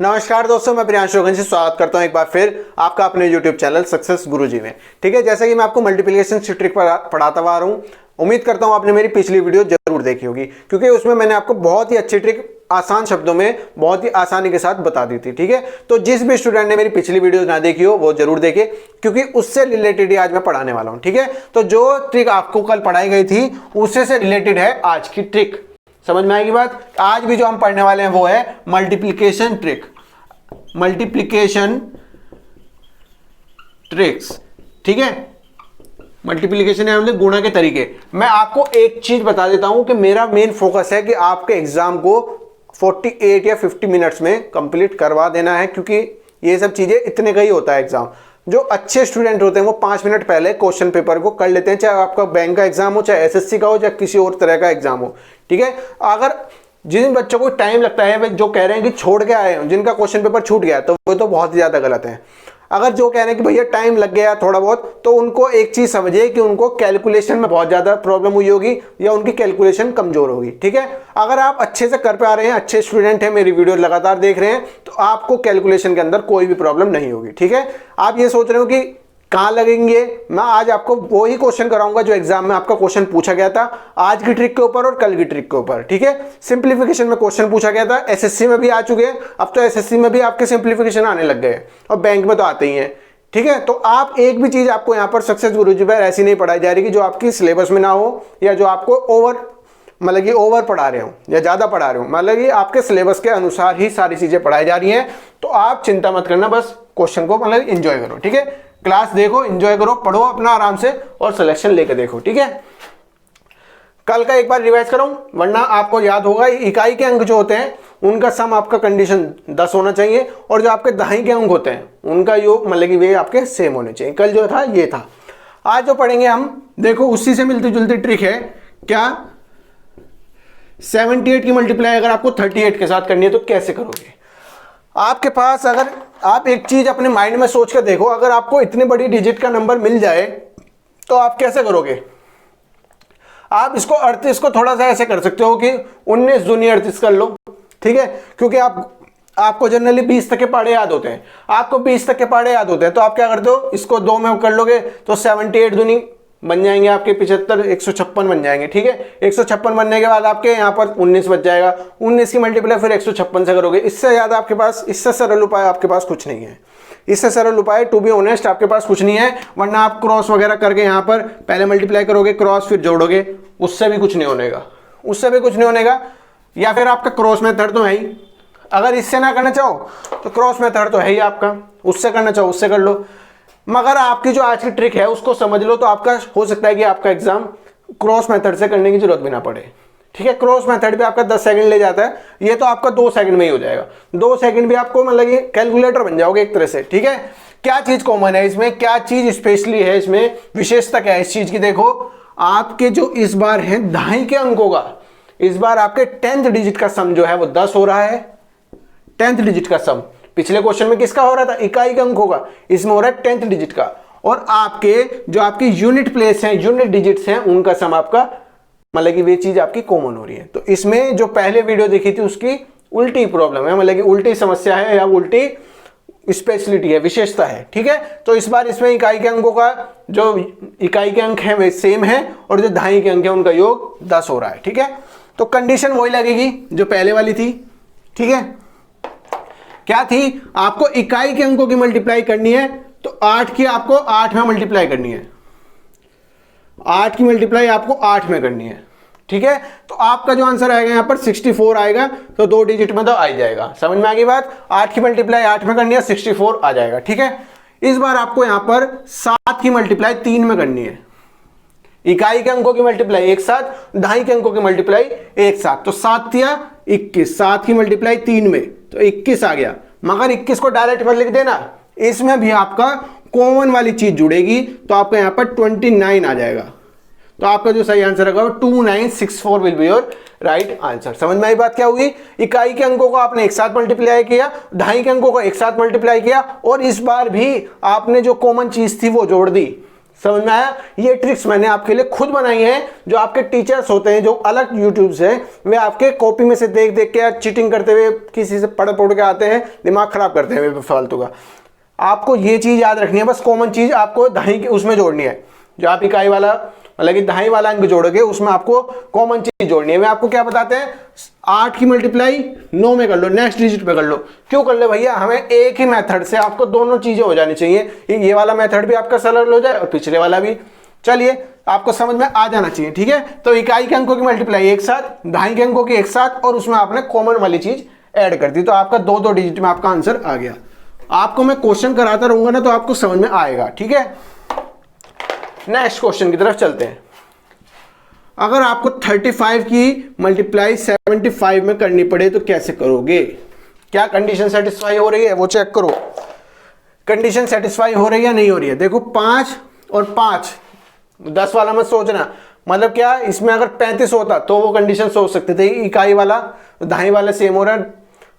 नमस्कार दोस्तों, मैं प्रियांशु से स्वागत करता हूं एक बार फिर आपका अपने YouTube चैनल सक्सेस गुरुजी में। ठीक है, जैसा कि मैं आपको मल्टीप्लिकेशन की ट्रिक पढ़ाता हुआ आ रहा हूं, उम्मीद करता हूं आपने मेरी पिछली वीडियो जरूर देखी होगी, क्योंकि उसमें मैंने आपको बहुत ही अच्छी ट्रिक आसान शब्दों में बहुत ही आसानी के साथ बता दी थी। ठीक है, तो जिस भी स्टूडेंट ने मेरी पिछली वीडियो ना देखी हो वो जरूर देखे, क्योंकि उससे रिलेटेड ही आज मैं पढ़ाने वाला हूं। ठीक है, तो जो ट्रिक आपको कल पढ़ाई गई थी उससे से रिलेटेड है आज की ट्रिक। समझ में आएगी बात। आज भी जो हम पढ़ने वाले हैं वो है मल्टीप्लिकेशन ट्रिक, मल्टीप्लिकेशन ट्रिक्स। ठीक है, मल्टीप्लिकेशन है मतलब गुणा के तरीके। मैं आपको एक चीज बता देता हूं कि मेरा मेन फोकस है कि आपके एग्जाम को 48 या 50 मिनट्स में कंप्लीट करवा देना है, क्योंकि ये सब चीजें इतने का ही होता है एग्जाम। जो अच्छे स्टूडेंट होते हैं वो 5 मिनट पहले क्वेश्चन पेपर को कर लेते हैं, चाहे आपका बैंक का एग्जाम हो, चाहे एसएससी का हो, चाहे किसी और तरह का एग्जाम हो। ठीक है, अगर जिन बच्चों को टाइम लगता है, जो कह रहे हैं कि छोड़ के आए हैं, जिनका क्वेश्चन पेपर छूट गया, तो वो तो बहुत ही ज्यादा गलत है। अगर जो कह रहे हैं कि भैया टाइम लग गया थोड़ा बहुत, तो उनको एक चीज समझिए कि उनको कैलकुलेशन में बहुत ज्यादा प्रॉब्लम हुई होगी या उनकी कैलकुलेशन कमजोर होगी। ठीक है, अगर आप अच्छे से कर पा रहे हैं, अच्छे स्टूडेंट हैं, मेरी वीडियो लगातार देख रहे हैं, तो आपको कैलकुलेशन के अंदर कोई भी प्रॉब्लम नहीं होगी। ठीक है, आप ये सोच रहे हो कि कहाँ लगेंगे, मैं आज आपको वही क्वेश्चन कराऊंगा जो एग्जाम में आपका क्वेश्चन पूछा गया था आज की ट्रिक के ऊपर और कल की ट्रिक के ऊपर। ठीक है, सिंप्लीफिकेशन में क्वेश्चन पूछा गया था, एसएससी में भी आ चुके हैं, अब तो एसएससी में भी आपके सिंप्लीफिकेशन आने लग गए और बैंक में तो आते ही हैं। ठीक है, तो आप एक भी चीज आपको यहाँ पर सक्सेस गुरुजी पर ऐसी नहीं पढ़ाई जा रही कि जो आपकी सिलेबस में ना हो, या जो आपको मतलब कि ओवर पढ़ा रहे हो या ज्यादा पढ़ा रहे हो, मतलब कि आपके सिलेबस के अनुसार ही सारी चीजें पढ़ाई जा रही हैं। तो आप चिंता मत करना, बस क्वेश्चन को मतलब एंजॉय करो। ठीक है, क्लास देखो, एंजॉय करो, पढ़ो अपना आराम से और सिलेक्शन लेके देखो। ठीक है, कल का एक बार रिवाइज करो, वरना आपको याद होगा इकाई के अंक जो होते हैं उनका सम आपका कंडीशन 10 होना चाहिए, और जो आपके दहाई के अंक होते हैं उनका योग मतलब कि वे आपके सेम होने चाहिए। कल जो था ये था। आज जो पढ़ेंगे हम, देखो उसी से मिलती जुलती ट्रिक है। क्या 78 की मल्टीप्लाई अगर आपको 38 के साथ करनी है तो कैसे करोगे? आपके पास अगर आप एक चीज अपने माइंड में सोच कर देखो, अगर आपको इतनी बड़ी डिजिट का नंबर मिल जाए तो आप कैसे करोगे? आप इसको 38 को थोड़ा सा ऐसे कर सकते हो कि 19 दूनी 38 कर लो। ठीक है, क्योंकि आपको जनरली 20 तक के पहाड़े याद होते हैं, आपको 20 तक के पहाड़े याद होते हैं, तो आप क्या करते हो, इसको 2 में कर लोगे तो 78 दूनी बन जाएंगे आपके 75, 156 बन जाएंगे। ठीक है, 156 बनने के बाद आपके यहाँ पर 19 बच जाएगा, 19 की मल्टीप्लाई फिर 156 से करोगे। इससे ज्यादा आपके पास, इससे सरल उपाय आपके पास कुछ नहीं है। इससे सरल उपाय टू बी ऑनेस्ट आपके पास कुछ नहीं है, वरना आप क्रॉस वगैरह करके यहाँ पर पहले मल्टीप्लाई करोगे, क्रॉस फिर जोड़ोगे, उससे भी कुछ नहीं होनेगा, उससे भी कुछ नहीं होनेगा। या फिर आपका क्रॉस मेथड तो है ही, अगर इससे ना करना चाहो तो क्रॉस मेथड तो है ही आपका, उससे करना चाहो उससे कर लो। मगर आपकी जो आज की ट्रिक है उसको समझ लो, तो आपका हो सकता है कि आपका एग्जाम क्रॉस मेथड से करने की जरूरत भी ना पड़े। ठीक है, क्रॉस मेथड भी आपका 10 सेकंड ले जाता है, ये तो आपका 2 सेकंड में ही हो जाएगा। 2 सेकंड भी आपको मतलब कि कैलकुलेटर बन जाओगे एक तरह से। ठीक है, क्या चीज कॉमन है इसमें, क्या चीज स्पेशली है इसमें, विशेषता क्या है इस चीज की? देखो, आपके जो इस बार है दहाई के अंकों का, इस बार आपके 10th डिजिट का सम जो है वो 10 हो रहा है। 10th डिजिट का सम पिछले क्वेश्चन में किसका हो रहा था? इकाई के अंकों का, इसमें हो रहा है 10th डिजिट का। और आपके जो आपकी यूनिट प्लेस हैं, यूनिट डिजिट्स हैं, उनका सम आपका मतलब कि वे चीज आपकी कॉमन हो रही है। तो इसमें जो पहले वीडियो देखी थी उसकी उल्टी प्रॉब्लम है, मतलब कि उल्टी समस्या है या उल्टी स्पेशलिटी है, विशेषता है। ठीक है, तो इस बार इसमें इकाई के अंकों का जो इकाई के अंक है वे सेम है, और जो दहाई के अंक है उनका योग 10 हो रहा है। ठीक है, तो कंडीशन वही लगेगी जो पहले वाली थी। ठीक है, क्या थी? आपको इकाई के अंकों की मल्टीप्लाई करनी है, तो 8 की आपको 8 में मल्टीप्लाई करनी है, 8 की मल्टीप्लाई आपको 8 में करनी है। ठीक है, तो आपका जो आंसर आएगा यहाँ पर 64 आएगा, तो 2 डिजिट में तो आ ही जाएगा। समझ में आ गई बात? 8 की मल्टीप्लाई 8 में करनी है, 64 आ जाएगा। ठीक है, इस बार आपको यहाँ पर 7 की मल्टीप्लाई 3 में करनी है, इकाई के अंकों की मल्टीप्लाई एक साथ, दहाई के अंकों की मल्टीप्लाई एक साथ, तो 7 या 21, 7 की मल्टीप्लाई 3 में तो 21 आ गया। मगर 21 को डायरेक्ट मत लिख देना, इसमें भी आपका कॉमन वाली चीज जुड़ेगी, तो आपका यहाँ पर 29 आ जाएगा। तो आपका जो सही आंसर होगा 2964 will be your right answer. समझ में आई बात? क्या हुई, इकाई के अंकों को आपने एक साथ मल्टीप्लाई किया, दहाई के अंकों को एक साथ मल्टीप्लाई किया, और इस बार भी आपने जो कॉमन चीज थी वो जोड़ दी। समझ में आया? ये ट्रिक्स मैंने आपके लिए खुद बनाई है। जो आपके टीचर्स होते हैं जो अलग यूट्यूब से, वे आपके कॉपी में से देख देख के या चीटिंग करते हुए किसी से पढ़ के आते हैं, दिमाग खराब करते हैं फालतू का। आपको ये चीज याद रखनी है, बस कॉमन चीज आपको दहाई की उसमें जोड़नी है। जो आप इकाई वाला मतलब कि दहाई वाला अंक जोड़ोगे उसमें आपको कॉमन चीज जोड़नी है। वे आपको क्या बताते हैं, 8 की मल्टीप्लाई 9 में कर लो, नेक्स्ट डिजिट पे कर लो। क्यों कर ले भैया? हमें एक ही मेथड से आपको दोनों चीजें हो जानी चाहिए, ये वाला मेथड भी आपका सरल हो जाए और पिछले वाला भी। चलिए आपको समझ में आ जाना चाहिए, ठीक है। तो इकाई के अंकों की मल्टीप्लाई एक साथ, दहाई के अंकों की एक साथ, और उसमें आपने कॉमन वाली चीज ऐड कर दी, तो आपका 2-2 डिजिट में आपका आंसर आ गया। आपको मैं क्वेश्चन कराता रहूंगा ना तो आपको समझ में आएगा, ठीक है। नेक्स्ट क्वेश्चन की तरफ चलते हैं। अगर आपको 35 की मल्टीप्लाई 75 में करनी पड़े तो कैसे करोगे? क्या कंडीशन सेटिस्फाई हो रही है वो चेक करो। कंडीशन सेटिस्फाई हो रही है या नहीं हो रही है? देखो 5 और 5, 10 वाला मत सोचना। मतलब क्या, इसमें अगर 35 होता तो वो कंडीशन सोच सकते थे, इकाई वाला दहाई वाला सेम हो रहा है,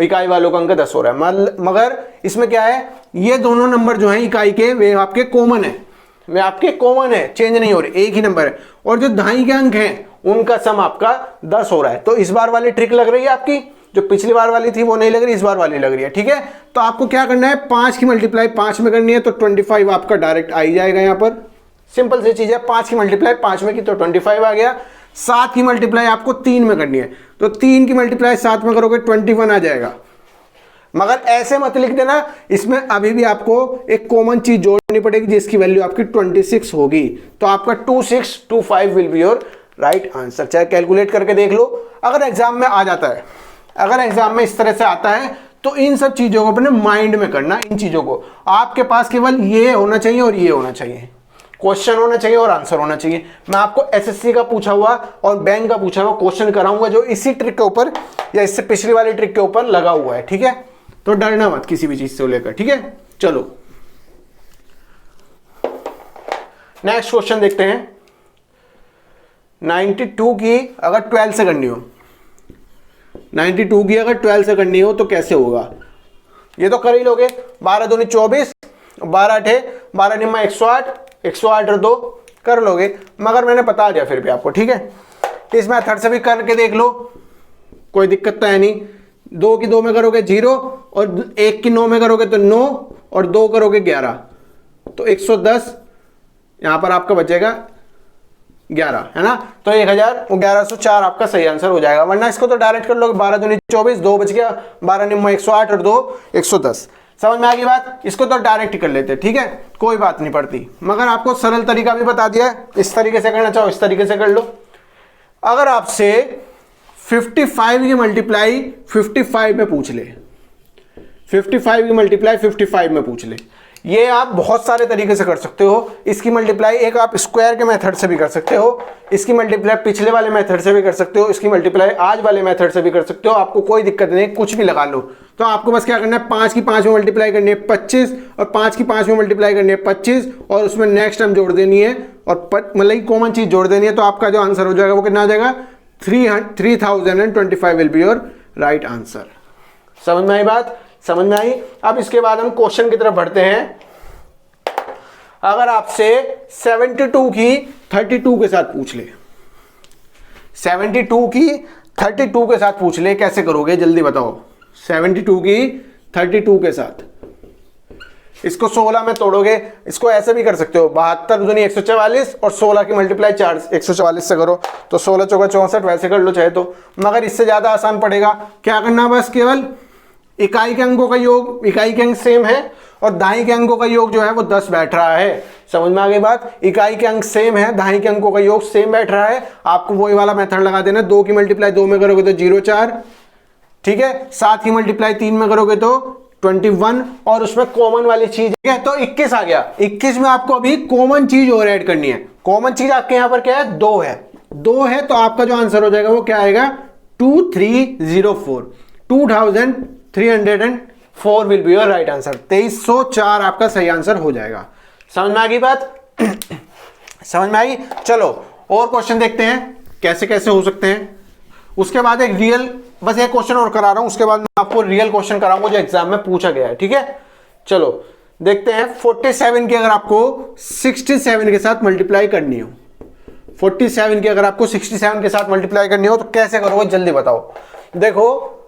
इकाई वालों का अंक 10 हो रहा है। मगर इसमें क्या है, ये दोनों नंबर जो हैं इकाई के वे आपके कॉमन है, वे आपके कॉमन है, चेंज नहीं हो रहे, एक ही नंबर है। और जो दहाई के अंक हैं उनका सम आपका 10 हो रहा है। तो इस बार वाली ट्रिक लग रही है आपकी, जो पिछली बार वाली थी वो नहीं लग रही, इस बार वाली लग रही है, ठीक है। तो आपको क्या करना है, 5 की मल्टीप्लाई 5 में करनी है तो 25 आपका डायरेक्ट आ ही जाएगा। यहाँ पर सिंपल सी चीज है, 5 की मल्टीप्लाई 5 में की तो 25 आ गया। 7 की मल्टीप्लाई आपको 3 में करनी है तो 3 की मल्टीप्लाई 7 में करोगे 21 आ जाएगा। मगर ऐसे मत लिख देना, इसमें अभी भी आपको एक कॉमन चीज जोड़नी पड़ेगी जिसकी वैल्यू आपकी 26 होगी। तो आपका 2625 will be your right answer. चाहे कैलकुलेट करके देख लो, अगर एग्जाम में आ जाता है, अगर एग्जाम में इस तरह से आता है तो इन सब चीजों को अपने माइंड में करना। इन चीजों को आपके पास केवल ये होना चाहिए और ये होना चाहिए, क्वेश्चन होना चाहिए और आंसर होना चाहिए। मैं आपको एसएससी का पूछा हुआ और बैंक का पूछा हुआ क्वेश्चन कराऊंगा जो इसी ट्रिक के ऊपर या इससे पिछली वाली ट्रिक के ऊपर लगा हुआ है, ठीक है। तो डरना मत किसी भी चीज से लेकर, ठीक है। चलो नेक्स्ट क्वेश्चन देखते हैं। 92 की अगर 12 से करनी हो, 92 की अगर 12 से करनी हो तो कैसे होगा? ये तो कर ही लोगे, 12 दूनी 24, 12 8 12 निम्मा 108, 108 और 2 कर लोगे। मगर मैंने बता दिया फिर भी आपको, ठीक है। इस मेथड से भी करके देख लो, कोई दिक्कत तो है नहीं। 2 की 2 में करोगे 0 और 1 की 9 में करोगे तो 9 और 2 करोगे 11 तो 110, यहां पर आपका बचेगा 11, है ना। तो 1104 आपका सही आंसर हो जाएगा। वरना इसको तो डायरेक्ट कर लोगे, 12 दूनी 24, 2 बच गया, 12 निम्मा 108 और 2 110। समझ में आ गई बात? इसको तो डायरेक्ट कर लेते, ठीक है, कोई बात नहीं पड़ती। मगर आपको सरल तरीका भी बता दिया है, इस तरीके से करना चाहो इस तरीके से कर लो। अगर आपसे 55 की मल्टीप्लाई 55 में पूछ ले, 55 की मल्टीप्लाई 55 में पूछ ले, ये आप बहुत सारे तरीके से कर सकते हो। इसकी मल्टीप्लाई एक आप स्क्वायर के मेथड से भी कर सकते हो, इसकी मल्टीप्लाई पिछले वाले मेथड से भी कर सकते हो, इसकी मल्टीप्लाई आज वाले मेथड से भी कर सकते हो। आपको कोई दिक्कत नहीं, कुछ भी लगा लो। तो आपको बस क्या करना है, 5 की 5 में मल्टीप्लाई करनी है 25 और 5 की 5 में मल्टीप्लाई करनी है 25 और उसमें नेक्स्ट टर्म जोड़ देनी है और मतलब कॉमन चीज जोड़ देनी है। तो आपका जो आंसर हो जाएगा वो कितना आ जाएगा, 3025 will be your right answer. समझ में आई बात? समझ में आई। अब इसके बाद हम क्वेश्चन की तरफ बढ़ते हैं। अगर आपसे 72 की 32 के साथ पूछ ले, 72 की 32 के साथ पूछ ले, कैसे करोगे जल्दी बताओ। 72 की 32 के साथ इसको 16 में तोड़ोगे। इसको ऐसे भी कर सकते हो, 72 दूनी 144 और 16 की मल्टीप्लाई 4 144 से करो तो 16 चौका 64, वैसे कर लो चाहे तो। मगर इससे ज्यादा आसान पड़ेगा। क्या करना, बस केवल इकाई के अंकों का योग, इकाई के अंक सेम है और दाई के अंकों का योग जो है वो 10 बैठ रहा है। समझ में आ गई बात? इकाई के अंक सेम है, दाई के अंकों का योग सेम बैठ रहा है। आपको वही वाला मेथड लगा देना। 2 की मल्टीप्लाई 2 में करोगे तो 0,4, ठीक है। 7 की मल्टीप्लाई 3 में करोगे तो 21 और उसमें कॉमन वाली चीज है तो 21 आ गया। 21 में आपको अभी कॉमन चीज और ऐड करनी है। कॉमन चीज आपके यहां पर क्या है, 2 है। 2 है तो आपका जो आंसर हो जाएगा वो क्या आएगा, 2304, 2304 will be your right answer. 2304 आपका सही आंसर हो जाएगा। समझ में आ गई बात? समझ में आई। चलो और क्वेश्चन देखते हैं कैसे कैसे हो सकते हैं। उसके बाद एक रियल, बस एक क्वेश्चन और करा रहा हूं, उसके बाद मैं आपको रियल क्वेश्चन कराऊंगा जो एग्जाम में पूछा गया है, ठीक है। चलो देखते हैं 47 की अगर आपको 67 के साथ मल्टीप्लाई करनी हो, 47 की अगर आपको 67 के साथ मल्टीप्लाई करनी हो तो कैसे करोगे जल्दी बताओ। देखो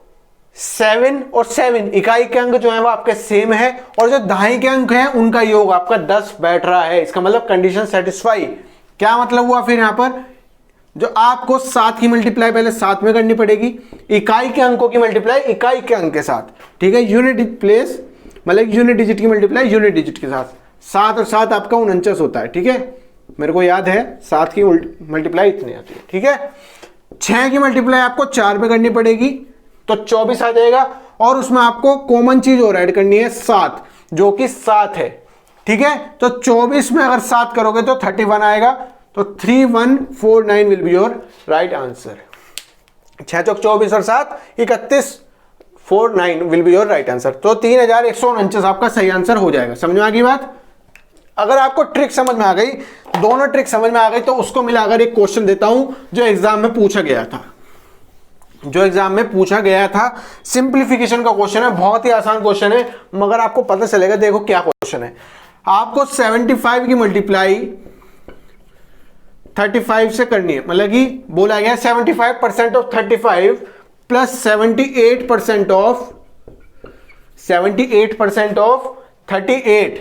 7 और 7 इकाई के अंक जो है वो आपके सेम है और जो दहाई के अंक हैं उनका योग आपका 10 बैठ रहा है। इसका मतलब कंडीशन सेटिस्फाई। क्या मतलब हुआ फिर यहां पर, जो आपको 7 की मल्टीप्लाई पहले 7 में करनी पड़ेगी, इकाई के अंकों की मल्टीप्लाई इकाई के अंक के साथ, ठीक है। यूनिट प्लेस मतलब यूनिट डिजिट की मल्टीप्लाई यूनिट डिजिट के साथ। 7 और 7 आपका 49 होता है, ठीक है, मेरे को याद है 7 की मल्टीप्लाई इतनी आती है, ठीक है। 6 की मल्टीप्लाई आपको 4 में करनी पड़ेगी तो 24 आ जाएगा और उसमें आपको कॉमन चीज और ऐड करनी है 7, जो कि 7 है, ठीक है। तो 24 में अगर 7 करोगे तो 31 आएगा, तो 3149 will be your right answer. 6 चौक 24 और 7 3149 will be your right answer. तो 3149 आपका सही आंसर हो जाएगा। समझ में आ गई बात। अगर आपको ट्रिक समझ में आ गई, दोनों ट्रिक समझ में आ गई, तो उसको मिलाकर एक क्वेश्चन देता हूं जो एग्जाम में पूछा गया था, सिंप्लीफिकेशन का क्वेश्चन है, बहुत ही आसान क्वेश्चन है, मगर आपको पता चलेगा। देखो क्या क्वेश्चन है, आपको 75 की मल्टीप्लाई 35 से करनी है, मतलब कि बोला गया 75% of 35 plus 78% of 38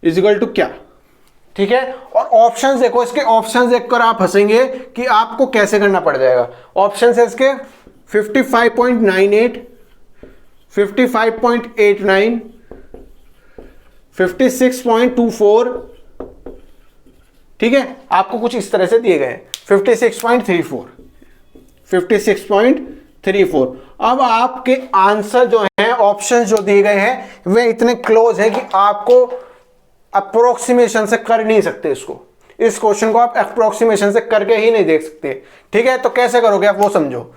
is equal to क्या, ठीक है। और ऑप्शंस देखो, इसके ऑप्शंस देखकर आप हंसेंगे कि आपको कैसे करना पड़ जाएगा। ऑप्शंस है इसके 55.98, 55.89, 56.24, ठीक है। आपको कुछ इस तरह से दिए गए हैं 56.34, 56.34। अब आपके आंसर जो हैं, ऑप्शंस जो दिए गए हैं वे इतने क्लोज हैं कि आपको अप्रोक्सीमेशन से कर नहीं सकते इसको, इस क्वेश्चन को आप अप्रोक्सीमेशन से करके ही नहीं देख सकते, ठीक है। तो कैसे करोगे आप वो समझो।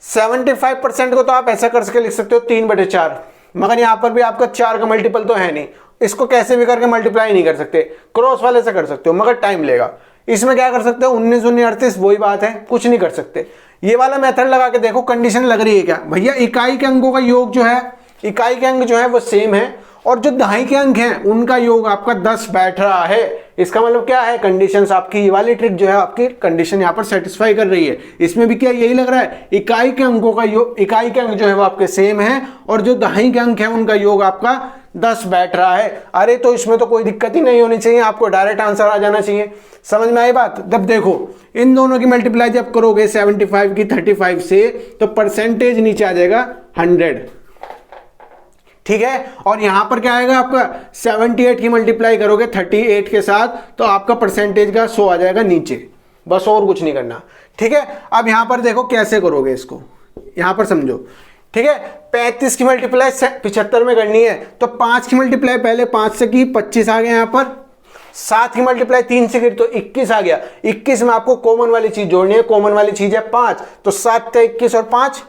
75% को तो आप ऐसा कर सके लिख सकते हो 3/4, मगर यहां पर भी आपका 4 का मल्टीपल तो है नहीं, इसको कैसे भी करके मल्टीप्लाई नहीं कर सकते, क्रॉस वाले से कर सकते हो मगर टाइम लेगा। इसमें क्या कर सकते हो, 19 19 38 वही बात है, कुछ नहीं कर सकते। ये वाला मेथड लगा के देखो, कंडीशन लग रही है क्या भैया, इकाई के अंकों का योग जो है, इकाई के अंक जो है वो सेम है और जो दहाई के अंक हैं उनका योग आपका 10 बैठ रहा है। इसका मतलब क्या है, कंडीशंस आपकी ये वाली ट्रिक जो है आपकी कंडीशन यहाँ पर सेटिस्फाई कर रही है। इसमें भी क्या यही लग रहा है, इकाई के अंकों का योग, इकाई के अंक जो है वो आपके सेम है और जो दहाई के अंक है उनका योग आपका 10 बैठ रहा है। अरे तो इसमें तो कोई दिक्कत ही नहीं होनी चाहिए, आपको डायरेक्ट आंसर आ जाना चाहिए। समझ में आई बात। जब देखो इन दोनों की मल्टीप्लाई जब करोगे 75 की 35 से, तो परसेंटेज नीचे आ जाएगा 100, ठीक है। और यहां पर क्या आएगा आपका 78 की मल्टीप्लाई करोगे 38 के साथ, तो आपका परसेंटेज का 100 आ जाएगा नीचे, बस और कुछ नहीं करना, ठीक है। अब यहां पर देखो कैसे करोगे इसको, यहां पर समझो, ठीक है। 35 की मल्टीप्लाई 75 में करनी है, तो 5 की मल्टीप्लाई पहले 5 से की 25 आ गया यहां पर, 7 की मल्टीप्लाई 3 से की तो 21 आ गया। 21 में आपको कॉमन वाली चीज जोड़नी है, कॉमन वाली चीज है 5, तो 7 का 21 और 5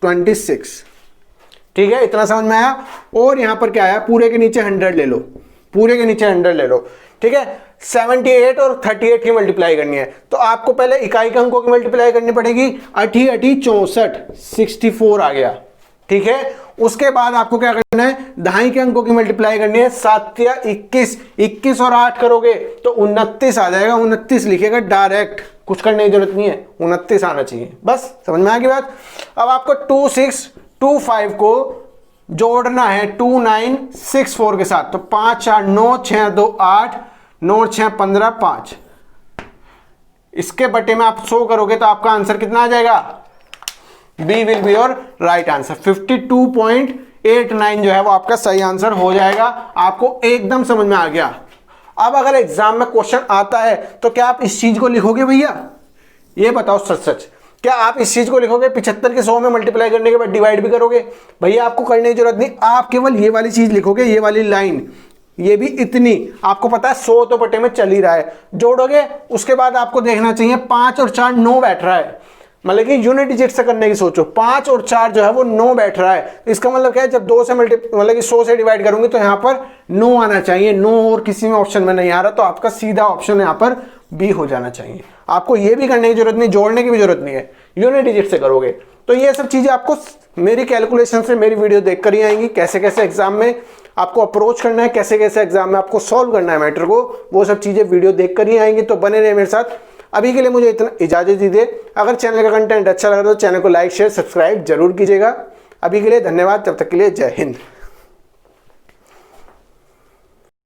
26, ठीक है। इतना समझ में आया। और यहां पर क्या आया, पूरे के नीचे 100 ले लो, पूरे के नीचे 100 ले लो, ठीक है। 78 और 38 की मल्टीप्लाई करनी है, तो आपको पहले इकाई के अंकों की मल्टीप्लाई करनी पड़ेगी। 8 8 64 64 आ गया, ठीक है। उसके बाद आपको क्या करना है, दहाई के अंकों की मल्टीप्लाई करनी है। 7 या 21, 21 और 8 करोगे तो 29 आ जाएगा। 29 लिखेगा डायरेक्ट, कुछ करने की जरूरत नहीं है, 29 आना चाहिए, बस समझ में आ गई बात। अब आपको 2625 को जोड़ना है 2964 के साथ, तो 5 4 9 6 2 8 9 6 15 5, इसके बटे में आप 100 करोगे तो आपका आंसर कितना आ जाएगा, B will be your right answer. 52.89 जो है वो आपका सही आंसर हो जाएगा। आपको एकदम समझ में आ गया। अब अगर एग्जाम में क्वेश्चन आता है तो क्या आप इस चीज को लिखोगे भैया, ये बताओ सच सच, क्या आप इस चीज को लिखोगे 75 के 100 में मल्टीप्लाई करने के बाद डिवाइड भी करोगे? भैया आपको करने की जरूरत नहीं, आप केवल ये वाली चीज लिखोगे, ये वाली लाइन, ये भी इतनी, आपको पता है 100 तो बटे में चल ही रहा है, जोड़ोगे। उसके बाद आपको देखना चाहिए 5 और 4 9 बैठ रहा है, मतलब कि यूनिट डिजिट से करने की सोचो। 5 और 4 जो है वो 9 बैठ रहा है, इसका मतलब क्या है, जब 2 से मतलब कि 100 से डिवाइड करूंगी तो यहाँ पर 9 आना चाहिए। 9 और किसी में ऑप्शन में नहीं आ रहा, तो आपका सीधा ऑप्शन यहाँ पर बी हो जाना चाहिए। आपको ये भी करने की जरूरत नहीं, जोड़ने की भी जरूरत नहीं है, यूनिट डिजिट से करोगे। तो ये सब चीज़ें आपको मेरी कैलकुलेशन से मेरी वीडियो देख कर ही आएंगी। कैसे कैसे एग्जाम में आपको अप्रोच करना है, कैसे कैसे एग्जाम में आपको सॉल्व करना है मैटर को, वो सब चीज़ें वीडियो देख कर ही आएंगी। तो बने रहे मेरे साथ। अभी के लिए मुझे इतना इजाज़त दीजिए। अगर चैनल का कंटेंट अच्छा लगा तो चैनल को लाइक शेयर सब्सक्राइब जरूर कीजिएगा। अभी के लिए धन्यवाद। तब तक के लिए जय हिंद।